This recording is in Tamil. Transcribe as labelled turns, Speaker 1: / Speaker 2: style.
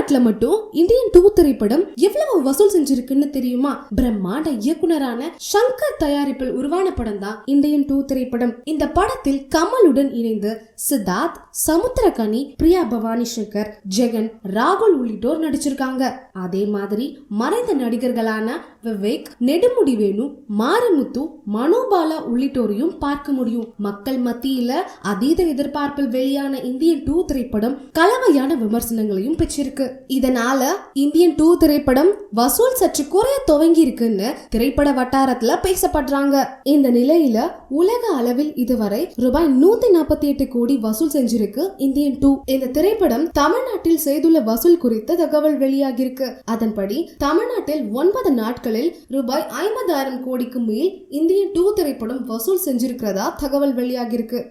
Speaker 1: தமிழ்நாட்டுல மட்டும் இந்தியன் 2 திரைப்படம் எவ்வளவு வசூல் செஞ்சிருக்குன்னு தெரியுமா? பிரம்மாண்ட இயக்குனரான சங்கர் தயாரிப்பில் உருவான படம் தான் இந்தியன் 2 திரைப்படம். இந்த படத்தில் கமலுடன் இணைந்து சித்தார்த், சமுத்திரகனி, பிரியா பவானி சங்கர், ஜெகன், ராகுல் உள்ளிட்டோர் நடிச்சிருக்காங்க. அதே மாதிரி மறைந்த நடிகர்களான விவேக், நெடுமுடி வேணு, மாரிமுத்து, மனோபாலா உள்ளிட்டோரையும் பார்க்க முடியும். மக்கள் மத்தியில அதீத எதிர்பார்ப்பில் வெளியான இந்தியன் 2 திரைப்படம் கலவையான விமர்சனங்களையும் பெற்றிருக்கு. இதனால இந்தியன் 2 திரைப்படம் வசூல் சற்று குறைய துவங்கி இருக்குன்னு திரைப்பட வட்டாரத்துல பேசப்படுறாங்க. இந்த நிலையில உலக அளவில் இதுவரை ரூபாய் 148 கோடி வசூல் செஞ்சிருக்கு இந்தியன் 2. இந்த திரைப்படம் தமிழ்நாட்டில் செய்துள்ள வசூல் குறித்த தகவல் வெளியாகிருக்கு. அதன்படி தமிழ்நாட்டில் 9 நாட்களில் ரூபாய் 50,000 கோடிக்கு மேல் இந்தியன் 2 திரைப்படம் வசூல் செஞ்சிருக்கிறதா தகவல் வெளியாகிருக்கு.